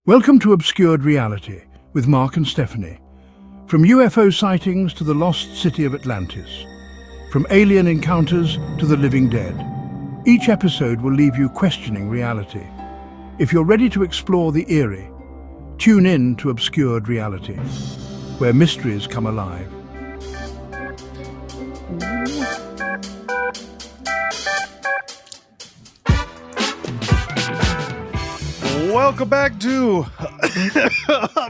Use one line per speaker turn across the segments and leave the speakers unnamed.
Welcome to Obscured Reality with Mark and Stephanie. From UFO sightings to the lost city of Atlantis, from alien encounters to the living dead, each episode will leave you questioning reality. If you're ready to explore the eerie, tune in to Obscured Reality, where mysteries come alive.
Welcome back to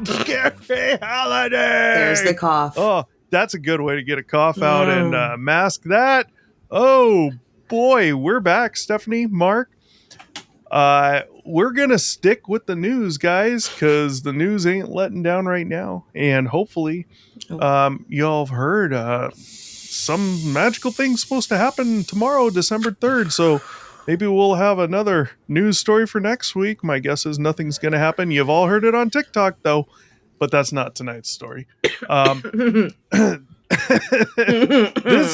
Scary Holiday.
There's the cough.
Oh, that's a good way to get a cough out and mask that. Oh boy, we're back, Stephanie, Mark. We're gonna stick with the news, guys, because the news ain't letting down right now, and hopefully, y'all have heard some magical thing's supposed to happen tomorrow, December 3rd. So. Maybe we'll have another news story for next week. My guess is nothing's going to happen. You've all heard it on TikTok, though, but that's not tonight's story. This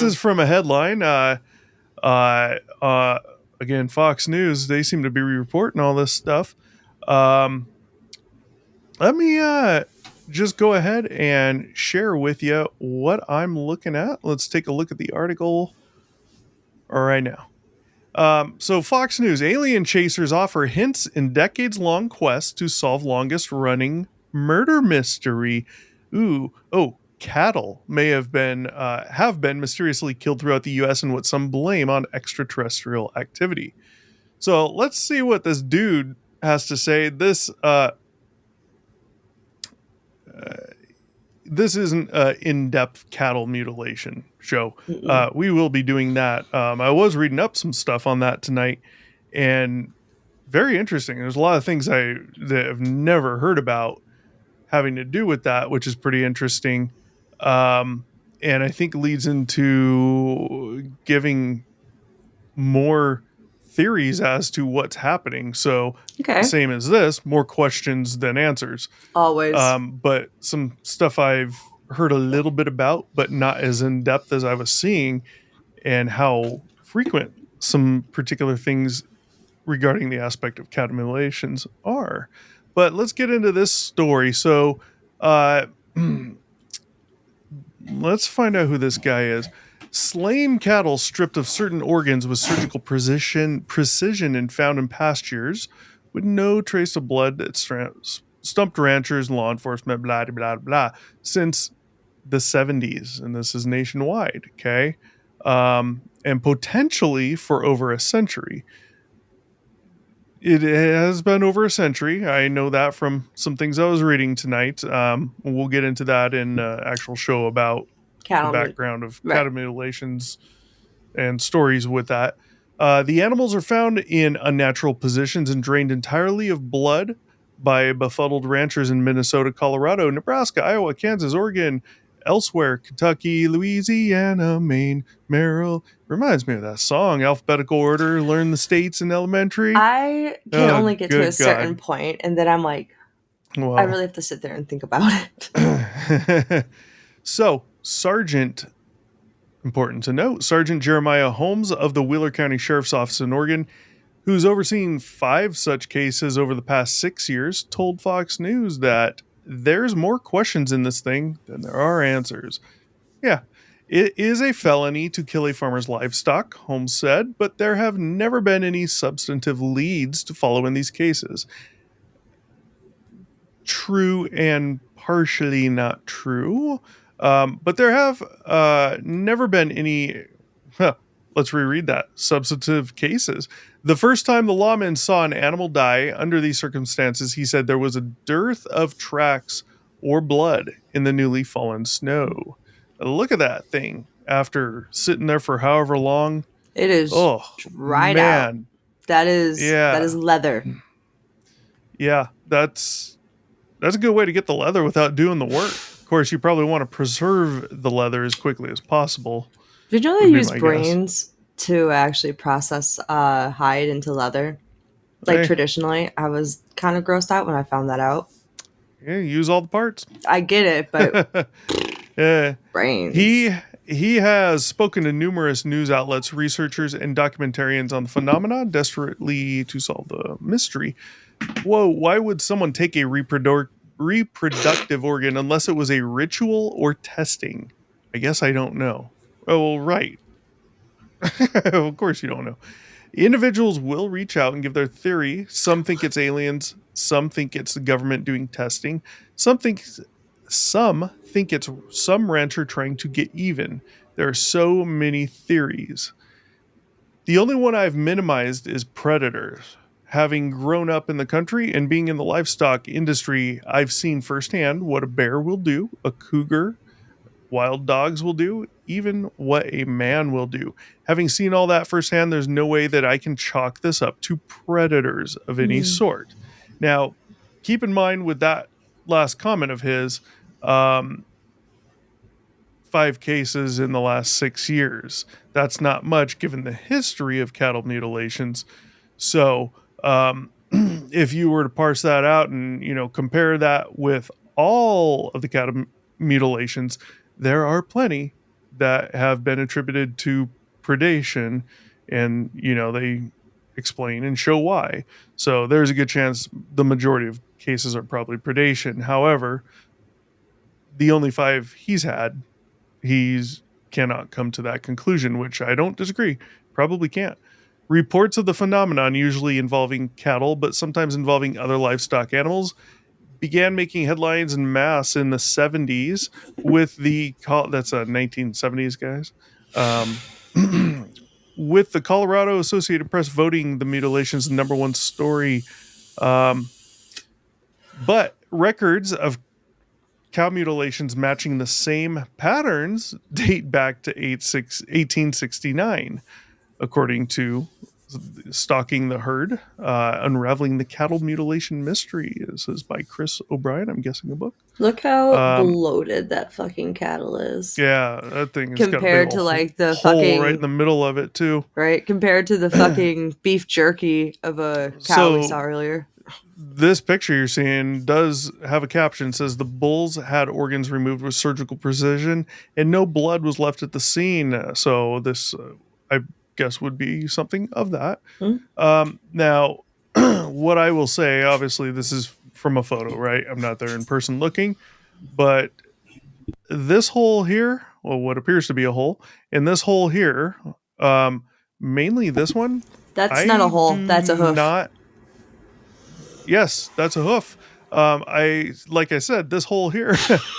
is from a headline. Again, Fox News, they seem to be reporting all this stuff. Let me just go ahead and share with you what I'm looking at. Let's take a look at the article right now. So Fox News, alien chasers offer hints in decades-long quest to solve longest-running murder mystery. Cattle may have been mysteriously killed throughout the U.S. and what some blame on extraterrestrial activity. So let's see what this dude has to say. This isn't an in-depth cattle mutilation show. We will be doing that. I was reading up some stuff on that tonight, and very interesting. There's a lot of things that I've never heard about having to do with that, which is pretty interesting. And I think leads into giving more theories as to what's happening. So same as this, more questions than answers.
Always.
But some stuff I've heard a little bit about, but not as in depth as I was seeing, and how frequent some particular things regarding the aspect of cattle mutilations are. But let's get into this story. So let's find out who this guy is. Slain cattle stripped of certain organs with surgical precision and found in pastures with no trace of blood that stumped ranchers and law enforcement, blah, blah, blah, since the 70s. And this is nationwide, okay? And potentially for over a century. It has been over a century. I know that from some things I was reading tonight. We'll get into that in an actual show about the background of cattle mutilations and stories with that. The animals are found in unnatural positions and drained entirely of blood by befuddled ranchers in Minnesota, Colorado, Nebraska, Iowa, Kansas, Oregon, elsewhere, Kentucky, Louisiana, Maine, Maryland. Reminds me of that song, Alphabetical Order, Learn the States in Elementary.
I can only get to a certain point, and then I'm like, well, I really have to sit there and think about it.
So, important to note, Sergeant Jeremiah Holmes of the Wheeler County Sheriff's Office in Oregon, who's overseen 5 such cases over the past 6 years, told Fox News that there's more questions in this thing than there are answers. Yeah, it is a felony to kill a farmer's livestock, Holmes said, but there have never been any substantive leads to follow in these cases. True and partially not true. But there have never been any, let's reread that, substantive cases. The first time the lawman saw an animal die under these circumstances, he said there was a dearth of tracks or blood in the newly fallen snow. Look at that thing after sitting there for however long.
It is dried out. That is leather.
Yeah, that's a good way to get the leather without doing the work. Of course, you probably want to preserve the leather as quickly as possible.
Did you know they use brains to actually process hide into leather? Like traditionally, I was kind of grossed out when I found that out.
Yeah, use all the parts.
I get it, but brains.
He has spoken to numerous news outlets, researchers, and documentarians on the phenomenon, desperately to solve the mystery. Whoa, why would someone take a reproductive organ unless it was a ritual or testing? I guess I don't know. Oh, well, right. Of course you don't know. Individuals will reach out and give their theory. Some think it's aliens, some think it's the government doing testing, some think it's some rancher trying to get even. There are so many theories. The only one I've minimized is predators. Having grown up in the country and being in the livestock industry, I've seen firsthand what a bear will do, a cougar, wild dogs will do, even what a man will do. Having seen all that firsthand, there's no way that I can chalk this up to predators of any
Mm.
sort. Now, keep in mind with that last comment of his, um, 5 cases in the last 6 years. That's not much given the history of cattle mutilations. So, if you were to parse that out and compare that with all of the cattle mutilations, there are plenty that have been attributed to predation, and they explain and show why. So there's a good chance the majority of cases are probably predation. However, the only 5 he's had, he's cannot come to that conclusion, which I don't disagree. Probably can't. Reports of the phenomenon, usually involving cattle, but sometimes involving other livestock animals, began making headlines en masse in the 70s with that's 1970s, guys. Um, with the Colorado Associated Press voting the mutilations number one story. Um, but records of cow mutilations matching the same patterns date back to 1869, according to Stalking the Herd, Unraveling the Cattle Mutilation Mystery. This is by Chris O'Brien, I'm guessing a book.
Look how bloated that fucking cattle is.
Yeah, that thing has got a
compared
big
to like the
hole
fucking
right in the middle of it too.
Right, compared to the fucking beef jerky of a cow we saw earlier.
This picture you're seeing does have a caption. It says the bulls had organs removed with surgical precision and no blood was left at the scene. So this, I guess, would be something of that. Now, what I will say, obviously, this is from a photo, right? I'm not there in person looking, but this hole here, well, what appears to be a hole, in this hole here, mainly this one.
That's not a hole. That's a hoof.
Yes, that's a hoof. Like I said, this hole here.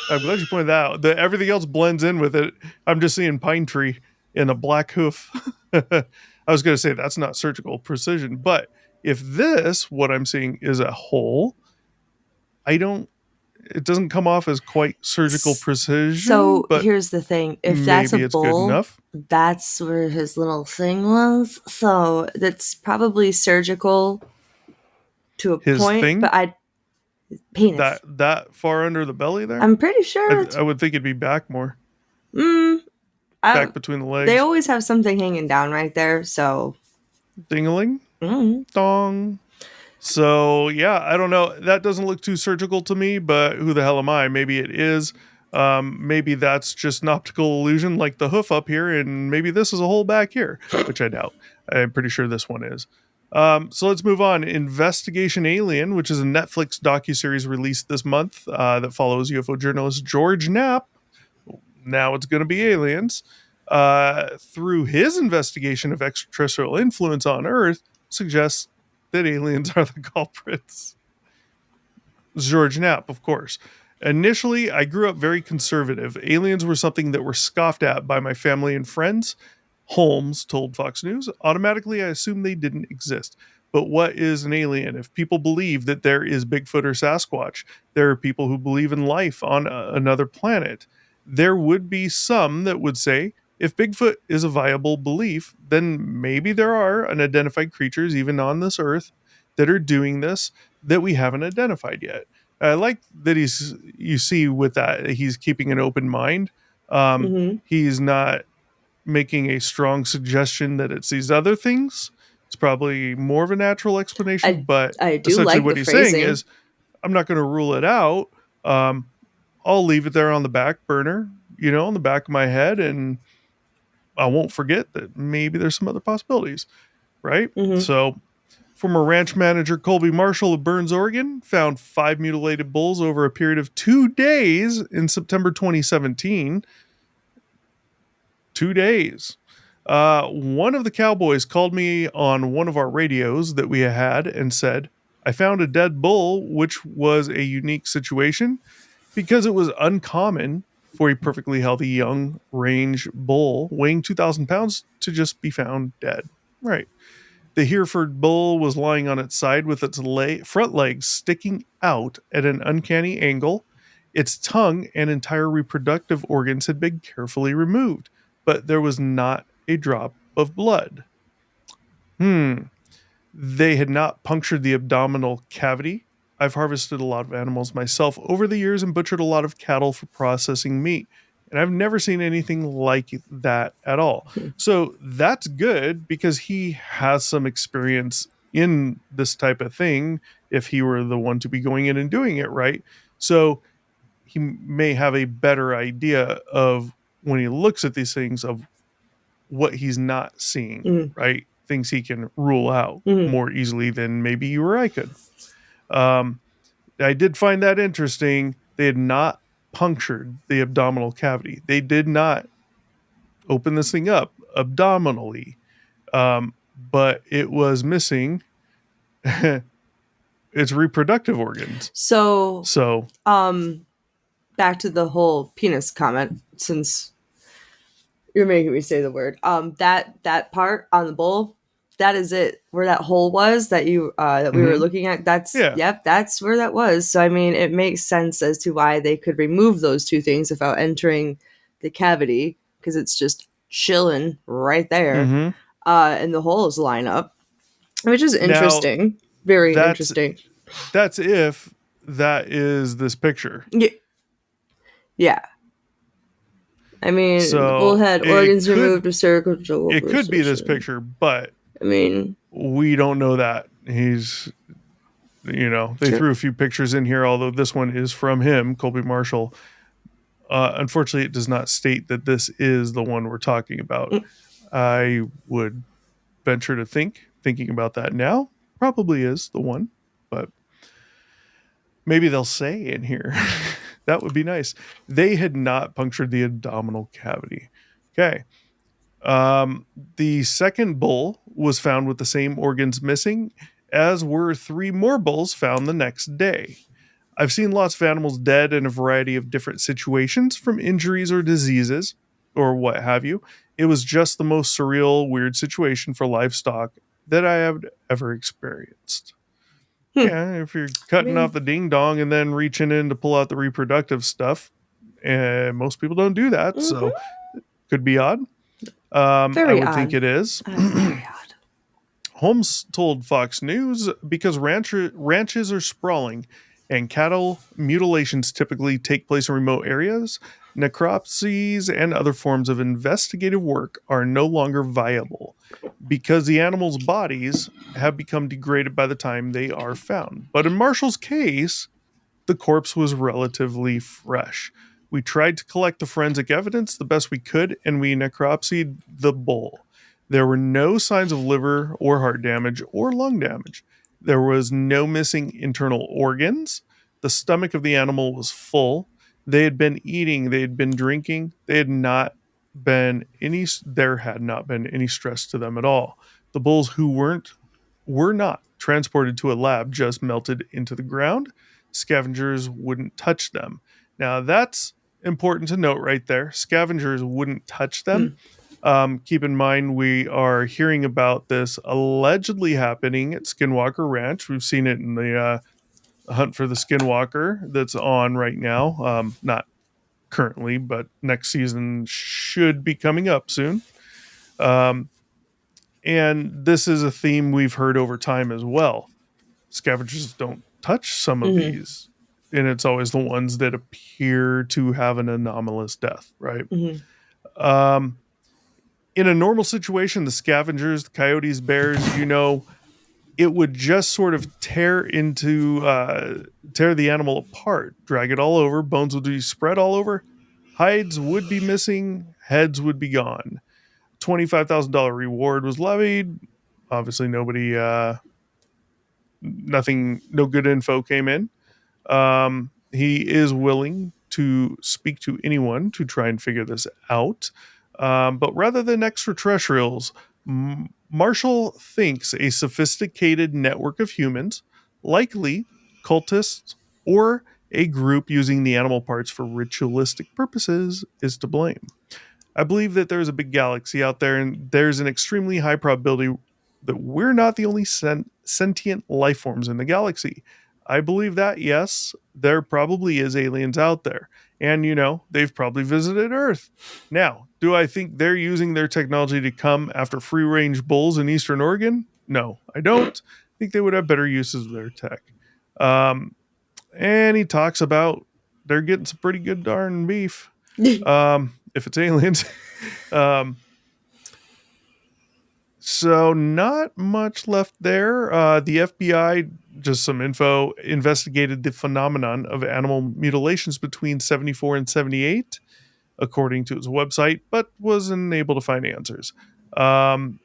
I'm glad you pointed that out. Everything else blends in with it. I'm just seeing pine tree in a black hoof. I was going to say that's not surgical precision, but if what I'm seeing is a hole, it doesn't come off as quite surgical precision.
So here's the thing: if that's a bull, that's where his little thing was. So that's probably surgical to a point.
Thing?
But penis
that far under the belly there.
I'm pretty sure.
I would think it'd be back more.
Back
between the legs.
They always have something hanging down right there. So
ding-a-ling, dong. So yeah, I don't know. That doesn't look too surgical to me, but who the hell am I? Maybe it is. Maybe that's just an optical illusion, like the hoof up here, and maybe this is a hole back here, which I doubt. I'm pretty sure this one is. So let's move on. Investigation Alien, which is a Netflix docuseries released this month that follows UFO journalist George Knapp. Now it's going to be aliens. Through his investigation of extraterrestrial influence on Earth, suggests that aliens are the culprits. George Knapp, of course. Initially, I grew up very conservative. Aliens were something that were scoffed at by my family and friends. Holmes told Fox News. Automatically, I assumed they didn't exist. But what is an alien? If people believe that there is Bigfoot or Sasquatch, there are people who believe in life on another planet. There would be some that would say, if Bigfoot is a viable belief, then maybe there are unidentified creatures even on this earth that are doing this that we haven't identified yet. I like that you see with that, he's keeping an open mind. He's not making a strong suggestion that it's these other things. It's probably more of a natural explanation, but
I do
essentially
like
what
the
he's
phrasing.
saying is, I'm not going to rule it out. I'll leave it there on the back burner, on the back of my head, and I won't forget that maybe there's some other possibilities, right? So Former ranch manager Colby Marshall of Burns, Oregon, found 5 mutilated bulls over a period of 2 days in September 2017. 2 days. One of the cowboys called me on one of our radios that we had and said, I found a dead bull, which was a unique situation because it was uncommon for a perfectly healthy young range bull weighing 2,000 pounds to just be found dead. Right. The Hereford bull was lying on its side with its front legs sticking out at an uncanny angle. Its tongue and entire reproductive organs had been carefully removed, but there was not a drop of blood. They had not punctured the abdominal cavity. I've harvested a lot of animals myself over the years and butchered a lot of cattle for processing meat. And I've never seen anything like that at all. So that's good because he has some experience in this type of thing if he were the one to be going in and doing it, right? So he may have a better idea of when he looks at these things of what he's not seeing, right? Things he can rule out more easily than maybe you or I could. I did find that interesting. They had not punctured the abdominal cavity. They did not open this thing up abdominally, but it was missing its reproductive organs.
So,
So,
back to the whole penis comment, since you're making me say the word. That part on the bull, that is it. Where that hole was that you that we were looking at, that's where that was. So I mean, it makes sense as to why they could remove those two things without entering the cavity, because it's just chilling right there, and the holes line up, which is interesting. Now, very interesting.
That's if that is this picture.
Yeah. I mean, so the bull had organs removed of cervical.
It could be this picture, but
I mean,
we don't know that. He's, they threw a few pictures in here, although this one is from him, Colby Marshall. Unfortunately, it does not state that this is the one we're talking about. I would venture to thinking about that now, probably is the one, but maybe they'll say in here. That would be nice. They had not punctured the abdominal cavity. Okay. The second bull was found with the same organs missing, as were 3 more bulls found the next day. I've seen lots of animals dead in a variety of different situations, from injuries or diseases or what have you. It was just the most surreal, weird situation for livestock that I have ever experienced. Yeah, if you're cutting off the ding dong and then reaching in to pull out the reproductive stuff, and most people don't do that, so it could be odd. I would think it is.
Very odd.
Holmes told Fox News, because ranches are sprawling and cattle mutilations typically take place in remote areas, necropsies and other forms of investigative work are no longer viable because the animals' bodies have become degraded by the time they are found. But in Marshall's case, the corpse was relatively fresh. We tried to collect the forensic evidence the best we could, and we necropsied the bull. There were no signs of liver or heart damage or lung damage. There was no missing internal organs. The stomach of the animal was full. They had been eating, they had been drinking. There had not been any stress to them at all. The bulls who were not transported to a lab just melted into the ground. Scavengers wouldn't touch them. Now that's important to note right there. Scavengers wouldn't touch them. Keep in mind, we are hearing about this allegedly happening at Skinwalker Ranch. We've seen it in the Hunt for the Skinwalker that's on right now. Not currently, but next season should be coming up soon. And this is a theme we've heard over time as well. Scavengers don't touch some of these, and it's always the ones that appear to have an anomalous death, right? In a normal situation, the scavengers, the coyotes, bears, it would just sort of tear the animal apart, drag it all over, bones would be spread all over, hides would be missing, heads would be gone. $25,000 reward was levied. Obviously, nobody nothing, no good info came in. He is willing to speak to anyone to try and figure this out. But rather than extraterrestrials, Marshall thinks a sophisticated network of humans, likely cultists or a group using the animal parts for ritualistic purposes, is to blame. I believe that there's a big galaxy out there, and there's an extremely high probability that we're not the only sentient life forms in the galaxy. I believe that, yes, there probably is aliens out there. And, they've probably visited Earth. Now, do I think they're using their technology to come after free range bulls in Eastern Oregon? No, I don't. I think they would have better uses of their tech. Um, and he talks about they're getting some pretty good darn beef if it's aliens. um, so not much left there. The FBI, just some info, investigated the phenomenon of animal mutilations between 74 and 78, according to its website, but wasn't able to find answers. Um,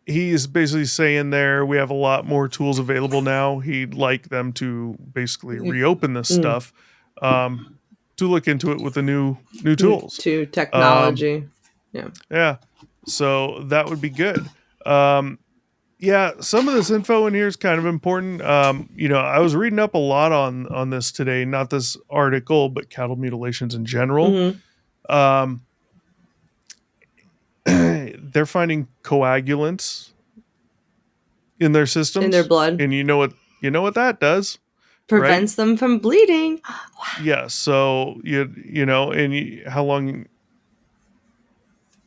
he's basically saying there we have a lot more tools available now. He'd like them to basically reopen this stuff, um, to look into it with the new tools.
To
Um,
technology. Yeah.
yeah, so that would be good. Um, yeah, some of this info in here is kind of important. I was reading up a lot on this today, not this article, but cattle mutilations in general.
Mm-hmm.
Um, they're finding coagulants in their
In their
systems,
blood.
and you know what that does, right?
Prevents them from bleeding.
Yeah. So how long?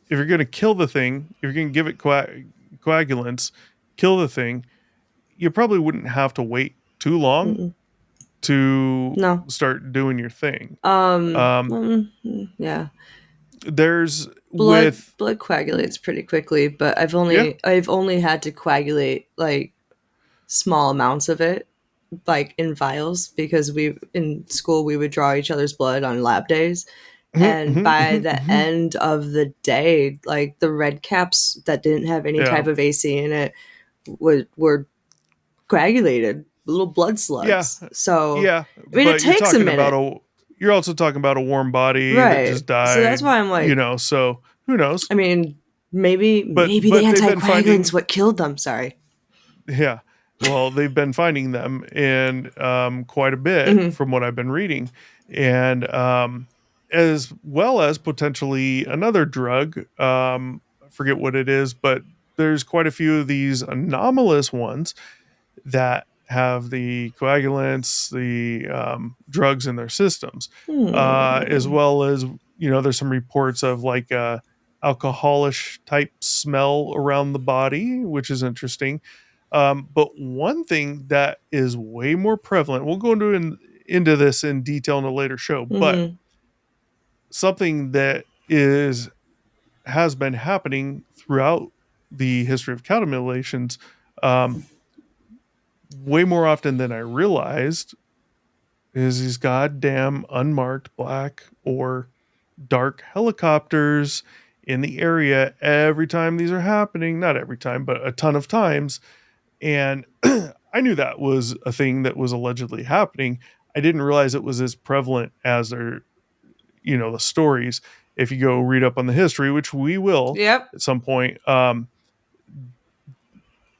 If you're going to kill the thing, if you're going to give it coagulants, kill the thing, you probably wouldn't have to wait too long
Mm-mm.
to
No.
start doing your thing. Um,
Yeah.
there's
Blood
with
blood coagulates pretty quickly, but I've
yeah.
only had to coagulate like small amounts of it, like in vials, because we in school we would draw each other's blood on lab days. And by the end of the day, like the red caps that didn't have any
Yeah.
type of AC in it were coagulated, little blood
Yeah.
slugs. So
Yeah.
I mean, it
But
takes a minute,
you're also talking about a warm body that
right?
just
So that's
died,
why I'm like,
so who knows?
I mean, maybe the
But they've been
anticoagulants
finding
what killed them. Sorry.
yeah. Well, they've been finding them in quite a bit
Hmm.
from what I've been reading. And as well as potentially another drug. I forget what it is, but there's quite a few of these anomalous ones that have the coagulants, the drugs in their systems, as
Hmm.
well as there's some reports of like alcoholish type smell around the body, which is interesting. But one thing that is way more prevalent, we'll go into this in detail in a later show, but
Hmm.
something that is has been happening throughout the history of cattle mutilations, um, way more often than I realized, is these goddamn unmarked black or dark helicopters in the area every time these are happening. Not every time, but a ton of times. And I knew that was a thing that was allegedly happening. I didn't realize it was as prevalent as the stories. If you go read up on the history, which we will
Yep.
at some point,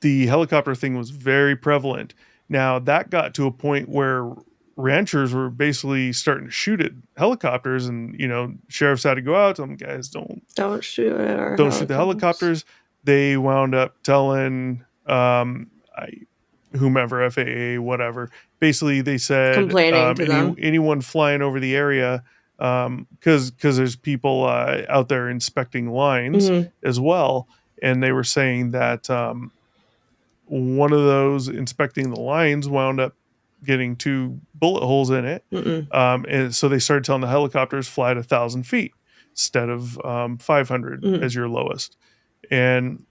the helicopter thing was very prevalent. Now that got to a point where ranchers were basically starting to shoot at helicopters, and sheriffs had to go out. Tell them, guys,
Don't shoot at our
don't shoot the
helicopters.
helicopters. They wound up telling whomever, FAA, whatever. Basically, they said
Complaining to them.
anyone flying over the area, because there's people out there inspecting lines
Hmm.
as well, and they were saying that one of those inspecting the lines wound up getting two bullet holes in it.
Mm-mm.
And so they started telling the helicopters fly at 1,000 feet instead of 500
Mm-mm.
as your lowest. And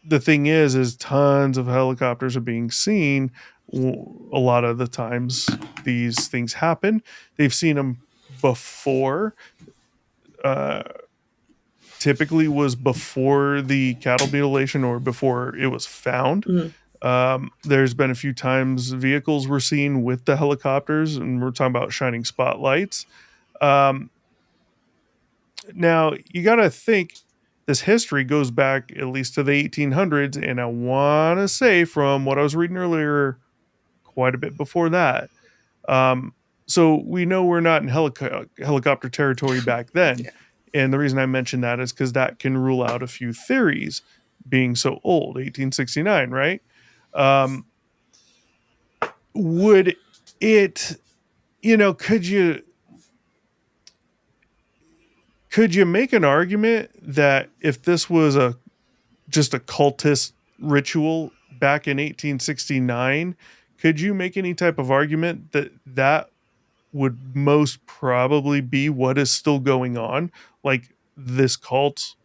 the thing is tons of helicopters are being seen. A lot of the times these things happen. They've seen them before. Uh, typically was before the cattle mutilation or before it was found.
Mhm.
There's been a few times vehicles were seen with the helicopters, and we're talking about shining spotlights. Um, Now, you got to think this history goes back at least to the 1800s, and I want to say from what I was reading earlier, quite a bit before that. Um, so we know we're not in helicopter territory back then.
Yeah.
And the reason I mention that is because that can rule out a few theories being so old, 1869, right? Um, would it, you know, could you make an argument that if this was a just a cultist ritual back in 1869, could you make any type of argument that that would most probably be what is still going on? Like this cult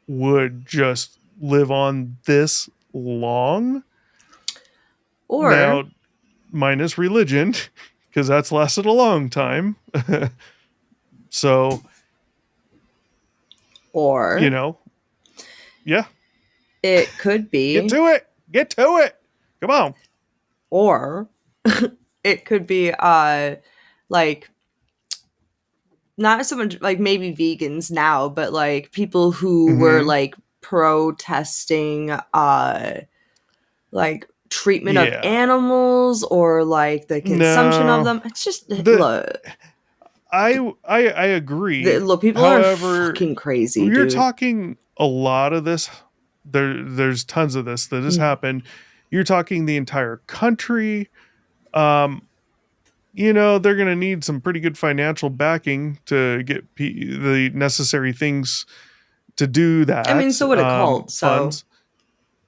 would just live on this long?
Or,
Now, minus religion, because that's lasted a long time. So, you
or
know, yeah,
it could
get
be,
to it. Get to it. Come on.
or it could be, like, not so much like maybe vegans now, but like people who were
Hmm.
like protesting, like treatment of
Yeah.
animals or like the consumption of
No.
them. It's just,
The
look,
I agree.
look, people are
However,
fucking crazy,
you're
dude.
talking a lot of this. There's tons of this that has
Mm.
happened. You're talking the entire country. Um, you know, they're going to need some pretty good financial backing to get the necessary things to do
I mean,
that.
so would a cult, so
Funds.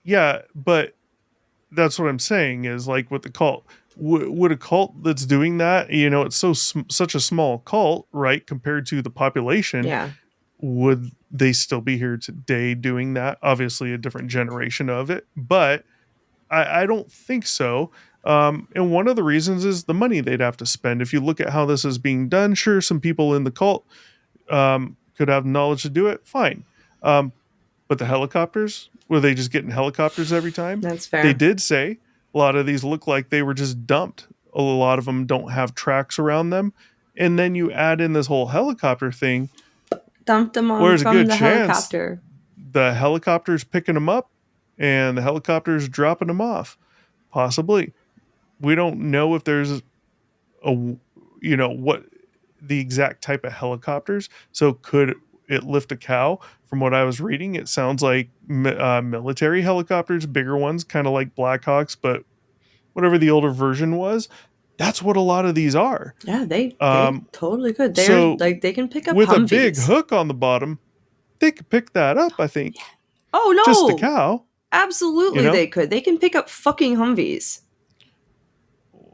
Yeah, but that's what I'm saying is like with the cult. Would a cult that's doing that, you know, it's such a small cult, right, compared to the population,
yeah.
would they still be here today doing that? Obviously, a different generation of it, but I don't think so. And one of the reasons is the money they'd have to spend. If you look at how this is being done, sure, some people in the cult could have knowledge to do it, fine. Um, but the helicopters, were they just getting helicopters every time?
That's
They
fair.
did say a lot of these look like they were just dumped. A lot of them don't have tracks around them. And then you add in this whole helicopter thing,
Dumped them on
where's a
from
good
the
chance
helicopter.
the helicopter's picking them up and the helicopter's dropping them off. Possibly. We don't know if there's a, you know, what the exact type of helicopters. So could it lift a cow? From what I was reading, it sounds like military helicopters, bigger ones, kind of like Blackhawks, but whatever the older version was, that's what a lot of these are.
Yeah, they
Um,
totally could. They're
so
like they can pick up
with a big
Humvees.
hook on the bottom, they could pick that up, I think.
Oh
Just a
no,
cow, you
absolutely
know?
they could. They can pick up fucking Humvees.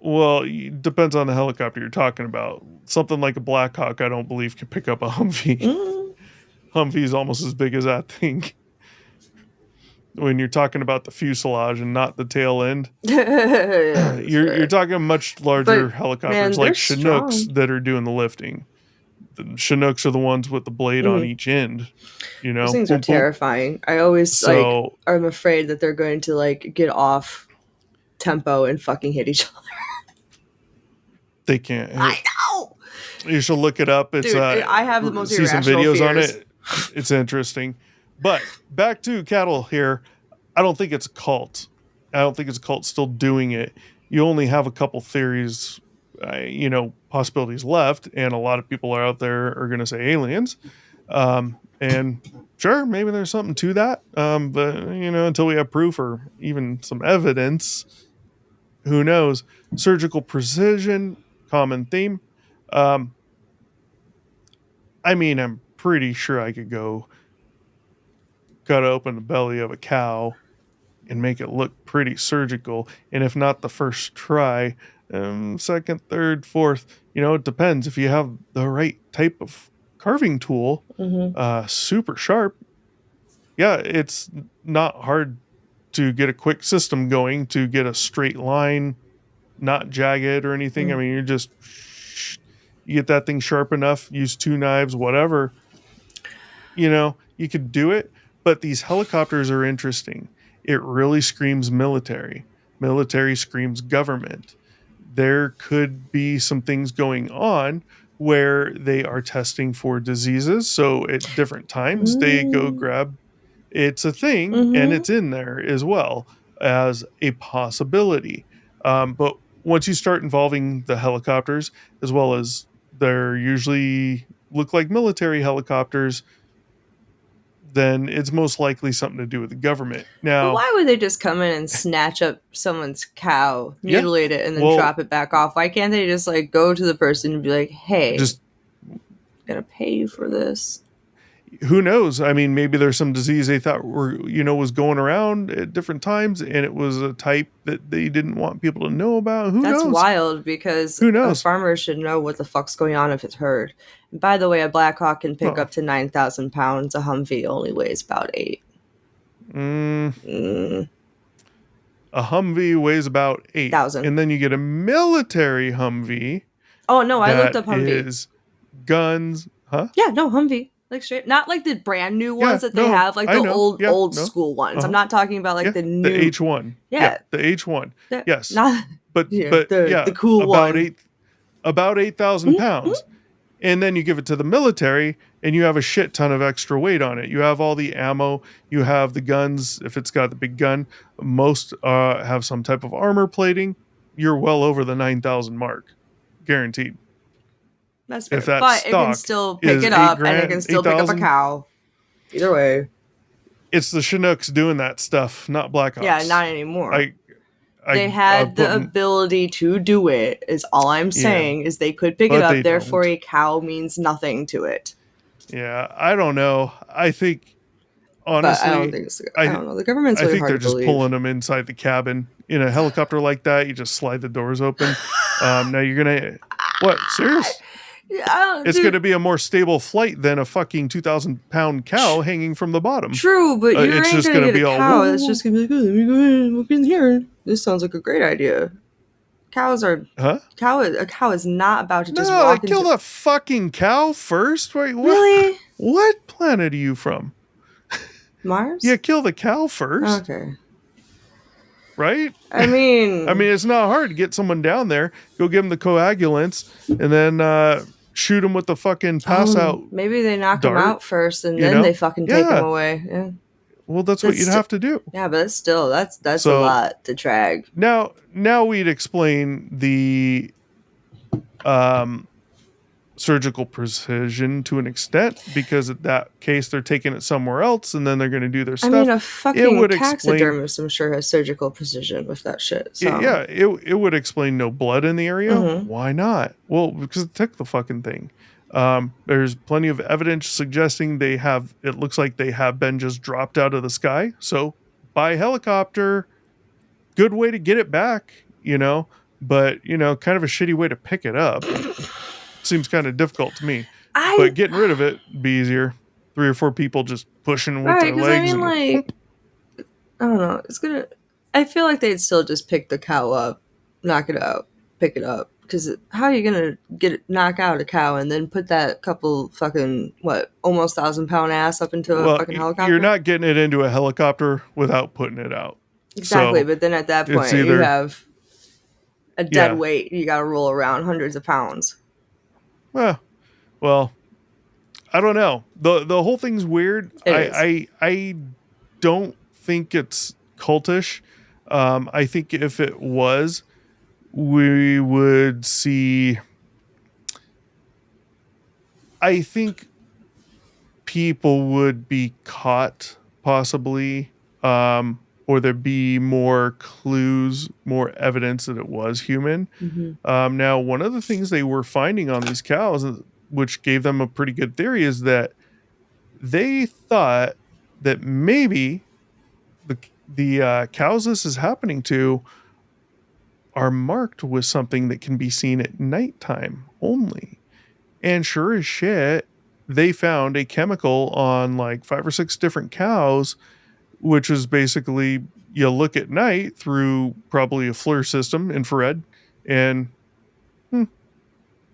Well, it depends on the helicopter you're talking about. Something like a Blackhawk, I don't believe can pick up a Humvee.
Mm.
Humvee's almost as big as that thing. When you're talking about the fuselage and not the tail end,
Yeah, that's
you're
fair.
talking much larger
But
helicopters
man, they're
like Chinooks
strong.
that are doing the lifting. The Chinooks are the ones with the blade on
Mhm.
each end. You
Those
know,
things are
boom, boom.
terrifying. I always like
So
I'm afraid that they're going to like get off tempo and fucking hit each other.
they can't hit.
I know,
You should look it up. It's
dude. I have the most
see some
irrational
videos on
fears.
it. It's interesting. But back to cattle here. I don't think it's a cult. I don't think it's a cult still doing it. You only have a couple theories, you know, possibilities left, and a lot of people are out there are going to say aliens. And sure, maybe there's something to that. But you know, until we have proof or even some evidence, who knows? Surgical precision, common theme. Um, I mean, I'm pretty sure I could go cut open the belly of a cow and make it look pretty surgical. And if not the first try, second, third, fourth, you know, it depends. If you have the right type of carving tool,
Hmm.
super sharp, yeah, it's not hard to get a quick system going to get a straight line, not jagged or anything. I
Mm.
mean, you're just, you get that thing sharp enough, use two knives, whatever, you know, you could do it, but these helicopters are interesting. It really screams military. Military screams government. There could be some things going on where they are testing for diseases. So at different times, they go
Mm.
grab. It's a thing, and
Mm-hmm.
it's in there as well as a possibility. But once you start involving the helicopters, as well as they're usually look like military helicopters, then it's most likely something to do with the government.
But
Now,
why would they just come in and snatch up someone's cow,
yeah,
mutilate it, and then
well,
drop it back off? Why can't they just like go to the person and be like, "Hey,
just
I'm gonna pay you for this"?
who knows? I mean, maybe there's some disease they thought was going around at different times, and it was a type that they didn't want people to know about. Who
That's
knows?
wild because
Who
a
knows?
farmer should know what the fuck's going on if it's herd. And by the way, a Black Hawk can pick
Oh,
up to 9,000 pounds. A Humvee only weighs about 8.
mm,
Mm,
a Humvee weighs about 8,
1,000.
and then you get a military Humvee
Oh no, I looked
that
up Humvee.
is guns, huh?
Yeah, no, Humvee. Like straight, not like the brand new
Yeah,
ones that they
no,
have, like
I
the
know.
old
Yeah,
old
no,
school ones. I'm
uh-huh.
not talking about like
Yeah,
the
the
new.
H1. Yeah,
Yeah,
the H1. Yes,
not
but
yeah,
but
the
yeah,
cool
about
one.
8 about 8,000
Mhm.
pounds. And then you give it to the military and you have a shit ton of extra weight on it. You have all the ammo, you have the guns if it's got the big gun. Most have some type of armor plating. You're well over the 9,000 mark, guaranteed.
That's
If
fair,
that
but it can
stock
still pick
is
it
8
up, and it can
grand,
still pick up a
8,000,
cow. Either way,
it's the Chinooks doing that stuff, not
yeah,
Blackhawks.
not anymore.
I
They
I'll
had
put
the ability to do it. Is all I'm
yeah,
saying. Is they could pick it
but they
up. Therefore,
don't.
a cow means nothing to it.
Yeah, I don't know. I think
But I don't
honestly,
think it's. I
I
don't know. The government's
I
really
think
hard
they're
to
just
believe.
pulling them inside the cabin in a helicopter like that. You just slide the doors open. Now you're gonna what? Serious?
Yeah, I don't,
It's
dude.
gonna be a more stable flight than a fucking 2,000 pound cow hanging from the bottom.
True, but you
It's
ain't
just
gonna
gonna
get a
be all woo,
cow
woo,
that's
woo.
just gonna be like, oh, let me go ahead and look in here. This sounds like a great idea. Cows are
Huh?
a cow is not about to just
No, they
walk
kill
into
the fucking cow first. Wait, what?
really
What planet are you from?
Mars.
Yeah, kill the cow first,
Okay,
right?
I
I
mean,
mean, it's not hard to get someone down there, go give them the coagulants, and then shoot them with the fucking pass out
maybe they knock him
dart.
out first and
You
then they
know?
fucking take him
Yeah.
away. Yeah,
Well, that's what
that's
you'd have to do.
yeah, but that's still that's a
So
lot to drag.
now we'd explain the um, surgical precision to an extent because in that case they're taking it somewhere else and then they're going to do their
I mean,
stuff.
a
It
fucking
would explain
taxidermist, I'm sure, has surgical precision with that shit. So,
yeah, it would explain no blood in the area.
hmm
Why not? Well, because it took the fucking thing. There's plenty of evidence suggesting it looks like they have been just dropped out of the sky. So by helicopter, good way to get it back, but, kind of a shitty way to pick it up. Seems kind of difficult to me.
I
But getting rid of it would be easier. 3 or 4 people just pushing with
right
their
because I
legs
mean,
and
like, I don't know. It's gonna. I feel like they'd still just pick the cow up, knock it out, pick it up. Because how are you gonna knock out a cow and then put that couple fucking what almost 1,000 pound ass up into a
well,
fucking
you're
helicopter?
not getting it into a helicopter without putting it out.
Exactly,
So
but then at that
it's
point you
either
have a dead
yeah.
weight. You got to roll around hundreds of pounds.
Well, I don't know. The whole thing's weird.
It is.
I don't think it's cultish. I think if it was, we would see. I think people would be caught possibly, or there'd be more clues, more evidence that it was human.
hmm
Now, one of the things they were finding on these cows, which gave them a pretty good theory, is that they thought that maybe the cows this is happening to are marked with something that can be seen at nighttime only. And sure as shit, they found a chemical on like 5 or 6 different cows, which is basically you look at night through probably a FLIR system, infrared, and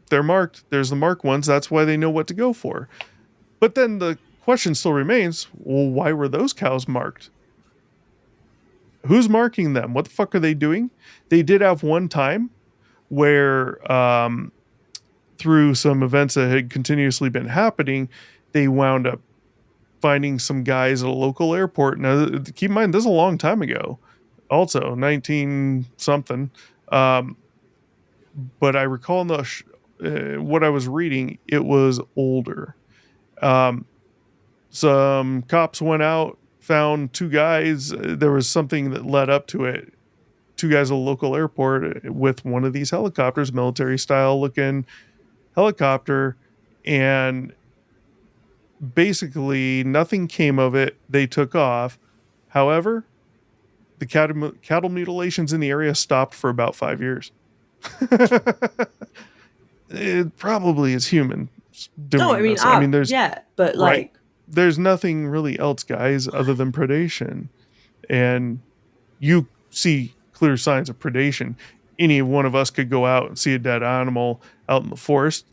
they're marked. There's the marked ones. That's why they know what to go for. But then the question still remains, well, why were those cows marked? Who's marking them? What the fuck are they doing? They did have one time where through some events that had continuously been happening, they wound up finding some guys at a local airport. Now, keep in mind, this is a long time ago, also 19 something. But I recall in what I was reading, it was older. Um, some cops went out, found two guys. There was something that led up to it. Two guys at a local airport with one of these helicopters, military style looking helicopter, and basically nothing came of it. They took off. However, the cattle mutilations in the area stopped for about 5 years. It probably is human
No, I
doing
mean,
this. I mean, there's
yeah, but
right.
like,
There's nothing really else, guys, other than predation. And you see clear signs of predation. Any one of us could go out and see a dead animal out in the forest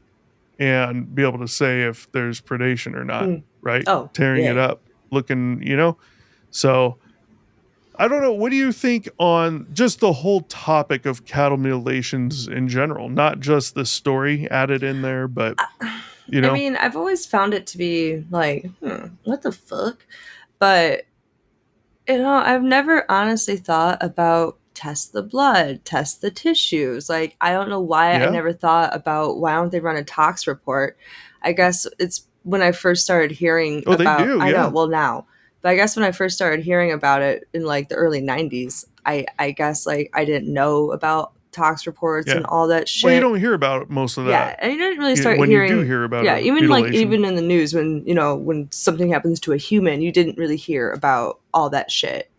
and be able to say if there's predation or not,
mm,
right?
oh
Tearing it
yeah,
up, looking, So I don't know. What do you think on just the whole topic of cattle mutilations in general? Not just the story added in there, but you
I
know,
mean, I've always found it to be like, what the fuck? But I've never honestly thought about test the blood, test the tissues. Like, I don't know why I
yeah.
never thought about why don't they run a tox report? I guess it's when I first started hearing
Oh, they
about,
do.
I know,
Yeah.
well, now, but I guess when I first started hearing about it in like the early 90s, I guess like I didn't know about tox reports and
Yeah.
all that
Well, you
shit.
don't hear about most of
Yeah,
that
and you didn't really start
when you do
hearing.
hear about
Yeah,
a
even like
mutilation.
even in the news when when something happens to a human, you didn't really hear about all that shit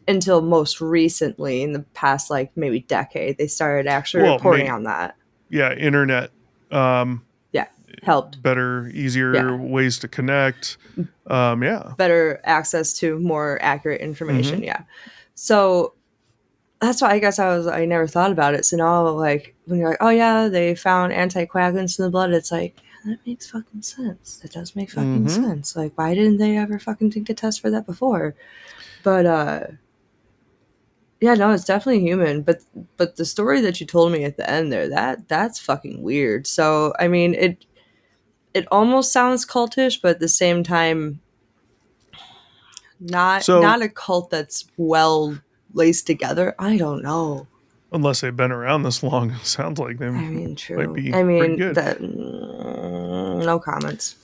until most recently in the past like maybe decade they started actually
Well,
reporting on that.
yeah, internet, um,
Yeah, helped.
better, easier
Yeah,
ways to connect. Yeah.
better access to more accurate
Mm-hmm.
information. Yeah, so that's why I guess I never thought about it. So now like when you're like, oh yeah, they found anticoagulants in the blood, it's like, that makes fucking sense. That does make fucking
Mm-hmm.
sense. Like, why didn't they ever fucking think to test for that before? But yeah, no, it's definitely human. But the story that you told me at the end there, that's fucking weird. So I mean, it almost sounds cultish, but at the same time, not
So
a cult that's well laced together. I don't know.
unless they've been around this long, it sounds like they
I mean,
might
true.
be
I
pretty
mean,
good.
that no comments.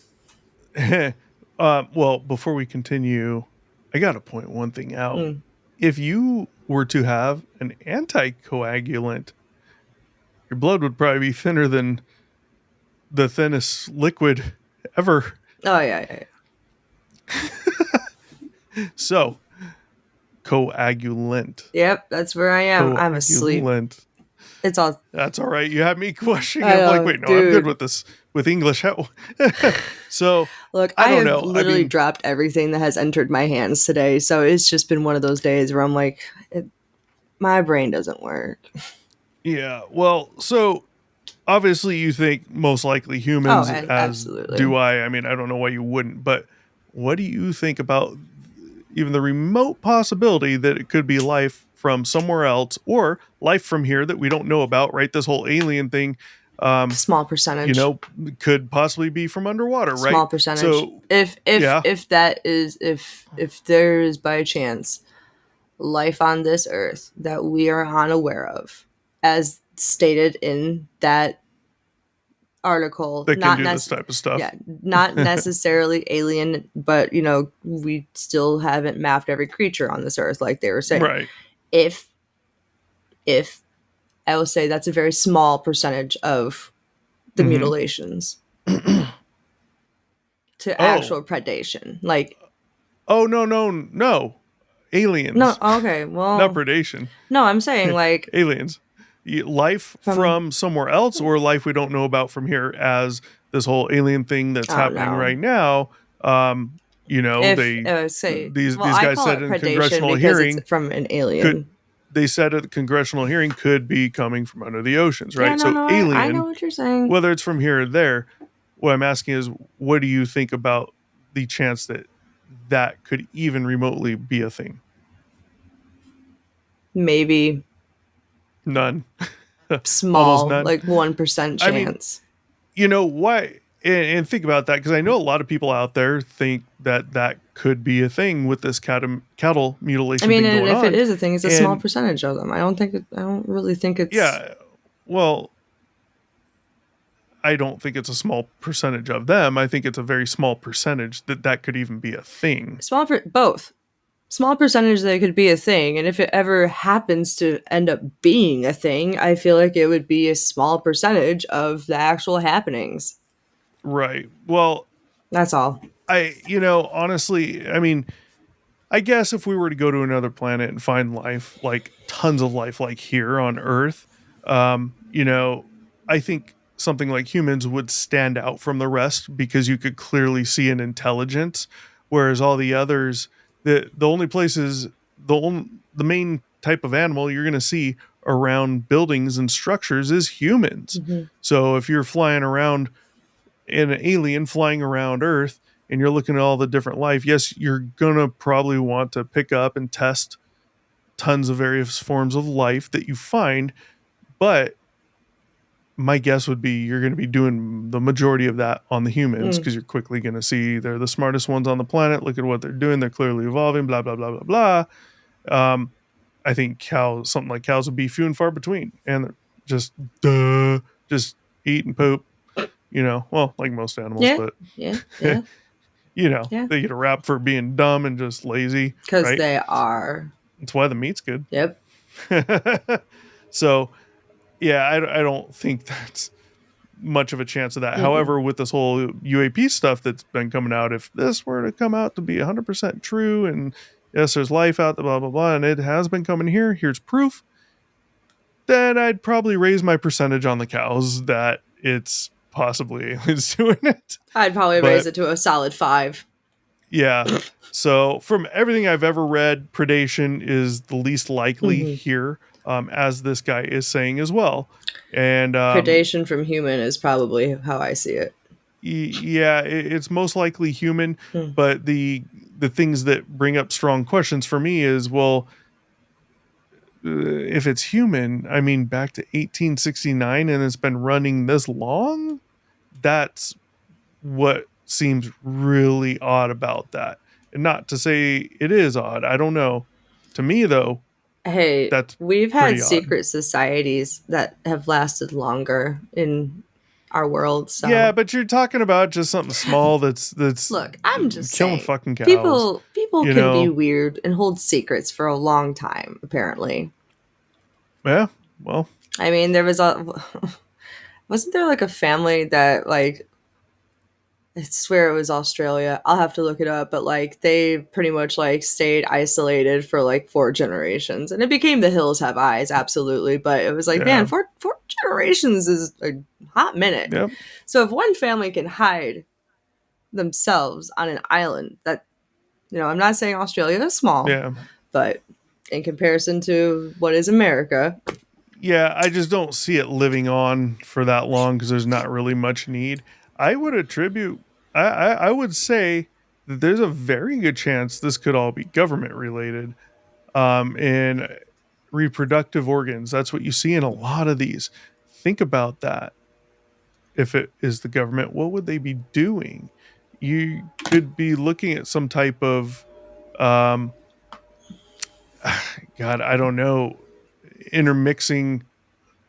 Well, before we continue, I got to point one thing out.
Mm.
If you were to have an anticoagulant, your blood would probably be thinner than the thinnest liquid ever.
Oh yeah, yeah, yeah.
So, coagulant.
Yep, that's where I am. I'm asleep.
Coagulant.
It's all.
That's all right. You had me questioning.
I
I'm like,
know,
wait, no, I'm good
dude.
with this, with English. So,
Look,
I
I
don't
have
know. I
literally
mean,
dropped everything that has entered my hands today, so it's just been one of those days where I'm like, my brain doesn't work.
yeah. Well, so obviously you think most likely
Oh,
humans, as
absolutely.
do I. I mean, I don't know why you wouldn't, but what do you think about even the remote possibility that it could be life from somewhere else or life from here that we don't know about, right? This whole alien thing, um,
Small percentage.
could possibly be from underwater, right?
Small percentage.
So,
If
yeah.
that is if there is by chance life on this earth that we are unaware of, as stated in that article,
That can do this type of
yeah,
stuff.
not necessarily alien, but we still haven't mapped every creature on this earth like they were saying.
Right.
If if I will say that's a very small percentage of the
Hmm.
mutilations to
Oh,
actual predation. Like,
oh, no, no, no.
no,
Aliens,
okay,
not
well,
predation.
no, I'm saying like
Aliens. Life
from,
from somewhere else or life we don't know about from here, as this whole alien thing that's
oh
happening
no.
right now.
If
They
say, well,
these
I
guys
call
said
it
in
predation
congressional
because it's
hearing
from an
could
alien.
they said at the congressional hearing could be coming from under the oceans,
Yeah,
right?
no,
So
no, I know
alien,
what you're saying.
whether it's from here or there, what I'm asking is, what do you think about the chance that that could even remotely be a thing?
Maybe
None. Almost
small,
none.
like 1%
I mean,
chance.
why? And think about that, because I know a lot of people out there think that that could be a thing with this cattle
I
mutilation
mean,
thing
and
going
if it
on.
is a thing, it's a small
And
percentage of them. I don't really think it's
yeah, well, I don't think it's a small percentage of them. I think it's a very small percentage that that could even be a thing.
both. Small percentage that it could be a thing, and if it ever happens to end up being a thing, I feel like it would be a small percentage of the actual happenings.
Right. Well,
That's all.
honestly, I mean, I guess if we were to go to another planet and find life, like tons of life, like here on Earth, I think something like humans would stand out from the rest because you could clearly see an intelligence, whereas all the others, the only places, the main type of animal you're going to see around buildings and structures is humans.
Hmm.
So if you're flying around in an alien flying around Earth and you're looking at all the different life, yes, you're gonna probably want to pick up and test tons of various forms of life that you find. But my guess would be you're going to be doing the majority of that on the humans,
Mm.
because you're quickly going to see they're the smartest ones on the planet. Look at what they're doing. They're clearly evolving, blah, blah, blah, blah, blah. I think something like cows would be few and far between. And they're just, just eat and poop, well, like most animals,
Yeah,
but
yeah, yeah, yeah.
they get a rap for being dumb and just lazy,
Because
right?
they are.
That's why the meat's good.
Yep.
So, yeah, I don't think that's much of a chance of that.
Mm-mm.
However, with this whole UAP stuff that's been coming out, if this were to come out to be 100% true, and yes, there's life out there, blah, blah, blah, and it has been coming here, here's proof, then I'd probably raise my percentage on the cows that it's possibly aliens doing it.
I'd probably raise
But
it to a solid 5.
yeah. So from everything I've ever read, predation is the least likely
Mm-hmm.
here, as this guy is saying as well. And
Predation from human is probably how I see it.
yeah, it's most likely human.
Hmm.
But the things that bring up strong questions for me is, well, if it's human, I mean, back to 1869, and it's been running this long. That's what seems really odd about that. And not to say it is odd, I don't know. To me, though,
Hey,
that's
we've had
pretty odd.
secret societies that have lasted longer in our world,
Yeah,
so
but you're talking about just something small that's
look, I'm just
killing
saying.
fucking cows.
People
You
can be
know?
weird and hold secrets for a long time, apparently.
Yeah. Well,
I mean, there was a wasn't there like a family that like I swear it was Australia. I'll have to look it up, but like they pretty much like stayed isolated for like 4 generations, and it became The Hills Have Eyes, absolutely. But it was like, man,
yeah.
four generations is a hot minute.
Yep.
So if one family can hide themselves on an island, that I'm not saying Australia is small,
Yeah.
but in comparison to what is America,
Yeah, I just don't see it living on for that long because there's not really much need. I would attribute, I would say that there's a very good chance this could all be government related. And reproductive organs, that's what you see in a lot of these. Think about that. If it is the government, what would they be doing? You could be looking at some type of, um, God, I don't know, intermixing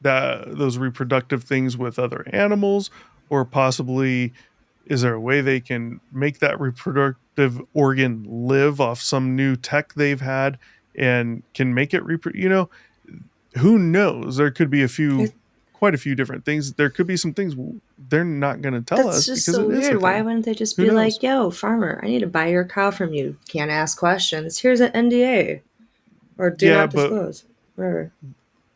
those reproductive things with other animals, or possibly is there a way they can make that reproductive organ live off some new tech they've had and can make it who knows? There could be
it,
quite a few different things. There could be some things they're not going to tell
that's
us
just
because
so
it is a
weird. Why
thing.
wouldn't they just
Who
be
knows?
like, "Yo, farmer, I need to buy your cow from you. Can't ask questions. Here's an NDA or do
Yeah,
not
but
disclose, whatever."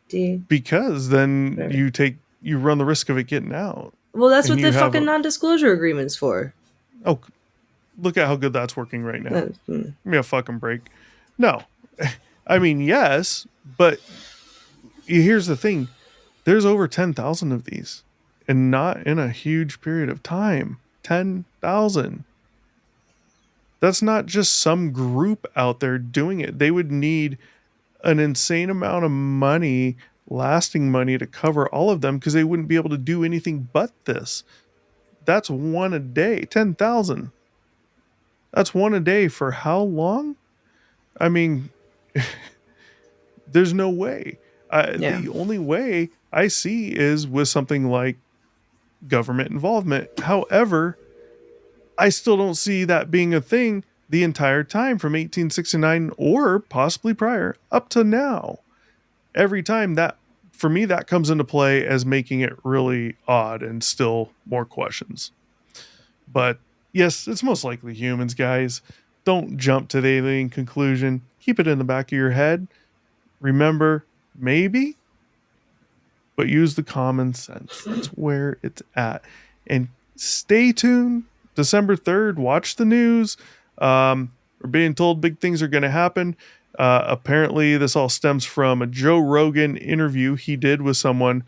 D.
because then
Whatever.
you run the risk of it getting out,
Well, that's
and
what the
you have
fucking non-disclosure agreement's for.
oh, look at how good that's working right now.
Mm.
Give me a fucking break. No, I mean, yes, but here's the thing: there's over 10,000 of these, and not in a huge period of time. 10,000. That's not just some group out there doing it. They would need an insane amount of money, lasting money, to cover all of them because they wouldn't be able to do anything but this. That's one a day, 10,000. That's one a day for how long? I mean, there's no way.
Yeah.
The only way I see is with something like government involvement. However, I still don't see that being a thing the entire time from 1869 or possibly prior up to now. Every time that, for me, that comes into play as making it really odd and still more questions. But yes, it's most likely humans, guys. Don't jump to the alien conclusion. Keep it in the back of your head. Remember, maybe, but use the common sense. That's where it's at. And stay tuned. December 3rd, watch the news. We're being told big things are going to happen. Apparently, this all stems from a Joe Rogan interview he did with someone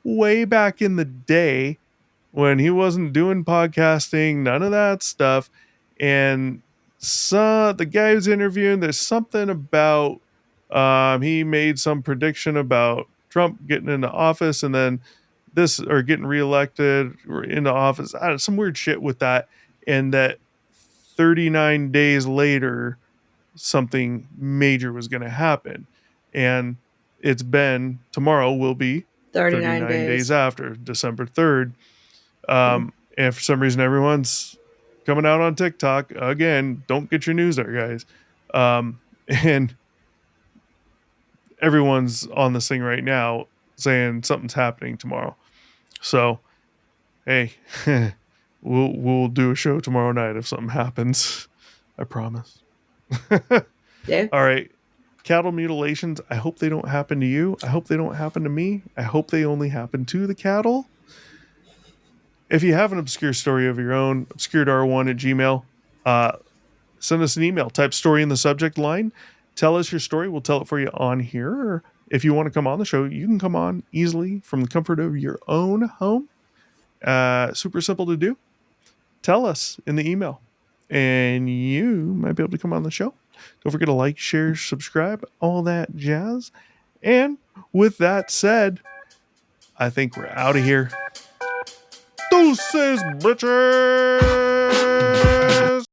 way back in the day when he wasn't doing podcasting, none of that stuff. And so the guy who's interviewing, there's something about he made some prediction about Trump getting into office and then this or getting reelected or into office. I don't know, some weird shit with that. And that 39 days later, something major was going to happen. And it's been tomorrow will be
39
39 days
days.
after December 3rd. And for some reason, everyone's coming out on TikTok again. Don't get your news there, guys. And everyone's on this thing right now saying something's happening tomorrow. So, hey, we'll do a show tomorrow night if something happens. I promise.
Yeah.
All right. Cattle mutilations. I hope they don't happen to you. I hope they don't happen to me. I hope they only happen to the cattle. If you have an obscure story of your own, obscuredr1 at gmail, send us an email. Type story in the subject line. Tell us your story. We'll tell it for you on here. Or if you want to come on the show, you can come on easily from the comfort of your own home. Super simple to do. Tell us in the email, and you might be able to come on the show. Don't forget to like, share, subscribe, all that jazz. And with that said, I think we're out of here. Deuces, bitches!